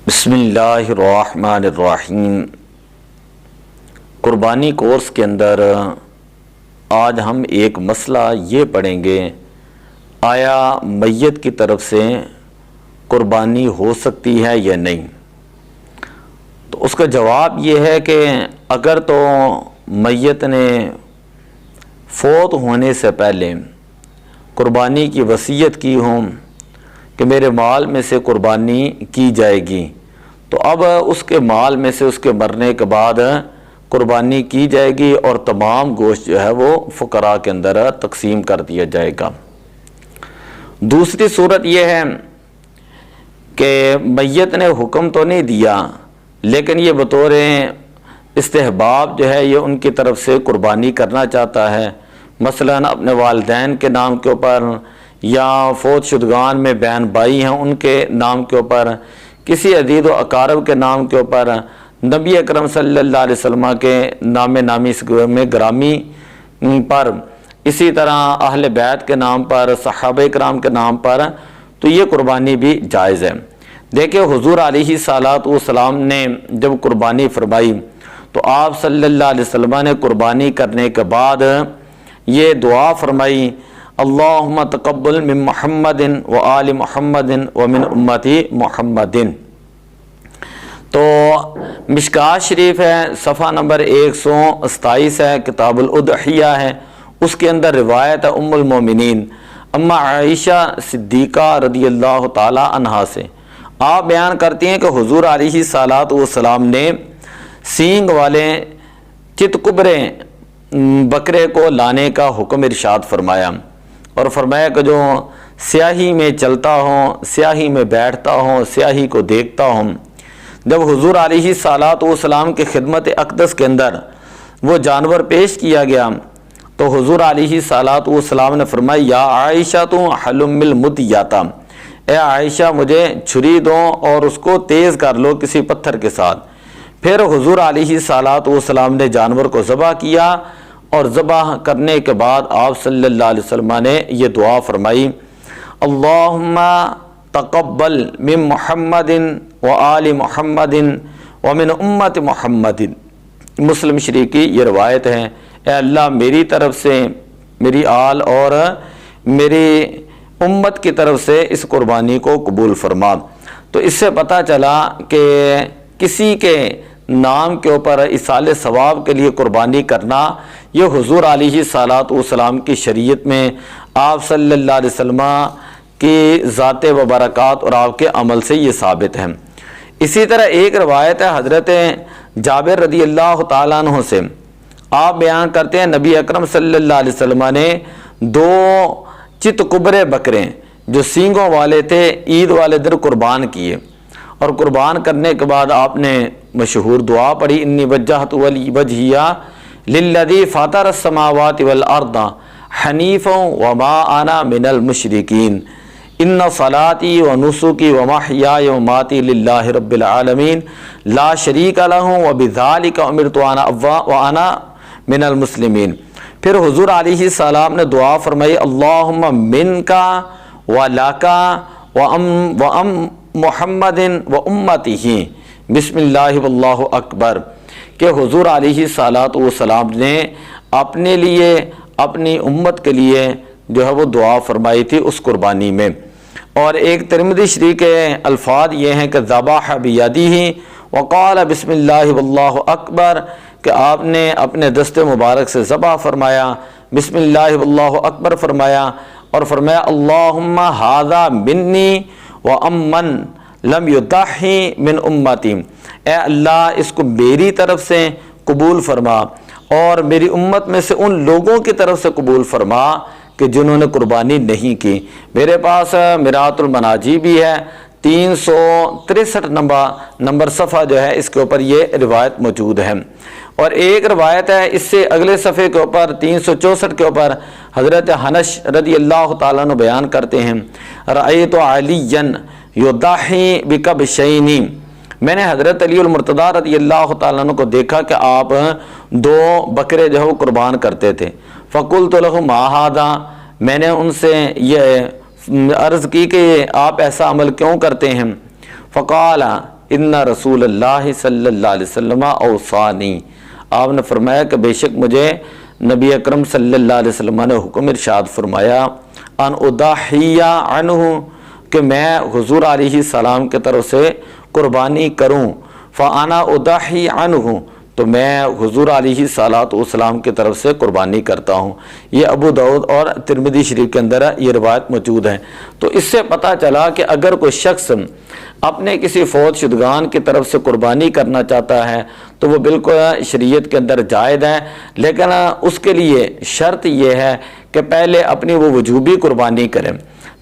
بسم اللہ الرحمن الرحیم۔ قربانی کورس کے اندر آج ہم ایک مسئلہ یہ پڑھیں گے، آیا میت کی طرف سے قربانی ہو سکتی ہے یا نہیں؟ تو اس کا جواب یہ ہے کہ اگر تو میت نے فوت ہونے سے پہلے قربانی کی وصیت کی ہو کہ میرے مال میں سے قربانی کی جائے گی، تو اب اس کے مال میں سے اس کے مرنے کے بعد قربانی کی جائے گی اور تمام گوشت جو ہے وہ فقراء کے اندر تقسیم کر دیا جائے گا۔ دوسری صورت یہ ہے کہ میت نے حکم تو نہیں دیا، لیکن یہ بطور استحباب جو ہے یہ ان کی طرف سے قربانی کرنا چاہتا ہے، مثلا اپنے والدین کے نام کے اوپر یا فوت شدگان میں بہن بھائی ہیں ان کے نام کے اوپر، کسی عزیز و اقارب کے نام کے اوپر، نبی اکرم صلی اللہ علیہ وسلم کے نام نامی میں گرامی پر، اسی طرح اہل بیت کے نام پر، صحابہ کرام کے نام پر، تو یہ قربانی بھی جائز ہے۔ دیکھیں حضور علیہ الصلوۃ والسلام نے جب قربانی فرمائی تو آپ صلی اللہ علیہ وسلم نے قربانی کرنے کے بعد یہ دعا فرمائی، اللہم تقبل من محمد و آل محمد و من امتی محمد۔ تو مشکات شریف ہے، صفحہ نمبر 127 ہے، کتاب الاضحیہ ہے، اس کے اندر روایت ہے ام المومنین اما عائشہ صدیقہ رضی اللہ تعالی عنہا سے، آپ بیان کرتی ہیں کہ حضور علیہ الصلوۃ والسلام نے سینگ والے چتکبرے بکرے کو لانے کا حکم ارشاد فرمایا، اور فرمایا کہ جو سیاہی میں چلتا ہوں، سیاہی میں بیٹھتا ہوں، سیاہی کو دیکھتا ہوں۔ جب حضور علیہ الصلوۃ والسلام کی خدمت اقدس کے اندر وہ جانور پیش کیا گیا تو حضور علیہ الصلوۃ والسلام نے فرمایا، یا عائشہ تو حلم المدیاتا، اے عائشہ مجھے چھری دو اور اس کو تیز کر لو کسی پتھر کے ساتھ۔ پھر حضور علیہ الصلوۃ والسلام نے جانور کو ذبح کیا، اور ذبح کرنے کے بعد آپ صلی اللہ علیہ وسلم نے یہ دعا فرمائی، اللہم تقبل من محمد و آل محمد و من امت محمد۔ مسلم شریف کی یہ روایت ہے، اے اللہ میری طرف سے، میری آل اور میری امت کی طرف سے اس قربانی کو قبول فرما۔ تو اس سے پتہ چلا کہ کسی کے نام کے اوپر ایصال ثواب کے لیے قربانی کرنا یہ حضور علیہ الصلوۃ والسلام کی شریعت میں آپ صلی اللہ علیہ وسلم کی ذات و برکات اور آپ کے عمل سے یہ ثابت ہے۔ اسی طرح ایک روایت ہے حضرت جابر رضی اللہ تعالیٰ عنہ سے، آپ بیان کرتے ہیں نبی اکرم صلی اللہ علیہ وسلم نے 2 چتکبرے بکرے جو سینگوں والے تھے عید والے دن قربان کیے، اور قربان کرنے کے بعد آپ نے مشہور دعا پڑھی، انی وجہت وجہی للذی فاطر السماوات والارض حنیفا وما انا من المشرکین ان صلاتی و نسکی و محیای و ماتی للہ رب العالمین لا شریک لہ وبذالک امرت وانا من المسلمین۔ پھر حضور علیہ السلام نے دعا فرمائی، اللہم منکا و لکا و محمد و امتہ بسم اللہ واللہ اکبر، کہ حضور علیہ الصلوۃ والسلام نے اپنے لیے، اپنی امت کے لیے جو ہے وہ دعا فرمائی تھی اس قربانی میں۔ اور ایک ترمذی شریف کے الفاظ یہ ہیں کہ ذبح بیدہ وقال بسم اللہ واللہ اکبر، کہ آپ نے اپنے دست مبارک سے ذبح فرمایا، بسم اللہ واللہ اکبر فرمایا، اور فرمایا اللہم ھذا منی وامن لم یضحی من امتی، اے اللہ اس کو میری طرف سے قبول فرما اور میری امت میں سے ان لوگوں کی طرف سے قبول فرما کہ جنہوں نے قربانی نہیں کی۔ میرے پاس مرآت المناجی بھی ہے، 363 نمبر صفحہ جو ہے اس کے اوپر یہ روایت موجود ہے۔ اور ایک روایت ہے اس سے اگلے صفحے کے اوپر 364 کے اوپر حضرت حنش رضی اللہ تعالیٰ عنہ بیان کرتے ہیں، رأیت علیٰ یضحی بکبشین، میں نے حضرت علی المرتضیٰ رضی اللہ تعالیٰ عنہ کو دیکھا کہ آپ 2 بکرے جو ہے وہ قربان کرتے تھے، فقلت لہ ما ھذا، میں نے ان سے یہ عرض کی کہ آپ ایسا عمل کیوں کرتے ہیں؟ فقال ان رسول اللہ صلی اللہ علیہ وسلم اوصانی، آپ نے فرمایا کہ بے شک مجھے نبی اکرم صلی اللہ علیہ وسلم نے حکم ارشاد فرمایا ان اضحی عنہ، کہ میں حضور علیہ السلام کی طرف سے قربانی کروں، فانا اضحی عنہ، تو میں حضور علیہ السلام کی طرف سے قربانی کرتا ہوں۔ یہ ابو داؤد اور ترمذی شریف کے اندر یہ روایت موجود ہے۔ تو اس سے پتہ چلا کہ اگر کوئی شخص اپنے کسی فوت شدگان کی طرف سے قربانی کرنا چاہتا ہے تو وہ بالکل شریعت کے اندر جائز ہے، لیکن اس کے لیے شرط یہ ہے کہ پہلے اپنی وہ وجوبی قربانی کریں۔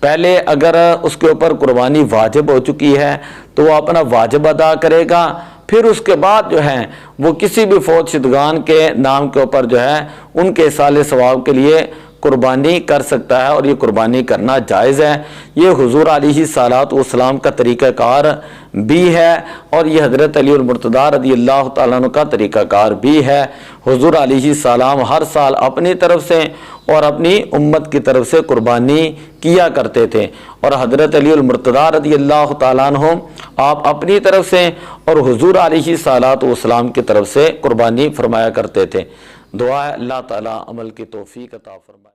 پہلے اگر اس کے اوپر قربانی واجب ہو چکی ہے تو وہ اپنا واجب ادا کرے گا، پھر اس کے بعد جو ہے وہ کسی بھی فوت شدگان کے نام کے اوپر جو ہے ان کے ایصال ثواب کے لیے قربانی کر سکتا ہے، اور یہ قربانی کرنا جائز ہے۔ یہ حضور علیہ السلام کا طریقہ کار بھی ہے، اور یہ حضرت علی المرتضیٰ رضی اللہ تعالیٰ عنہ کا طریقہ کار بھی ہے۔ حضور علیہ السلام ہر سال اپنی طرف سے اور اپنی امت کی طرف سے قربانی کیا کرتے تھے، اور حضرت علی المرتضیٰ رضی اللہ تعالیٰ عنہ آپ اپنی طرف سے اور حضور علیہ السلام کی طرف سے قربانی فرمایا کرتے تھے۔ دعا ہے اللہ تعالیٰ عمل کی توفیق عطا فرمائے۔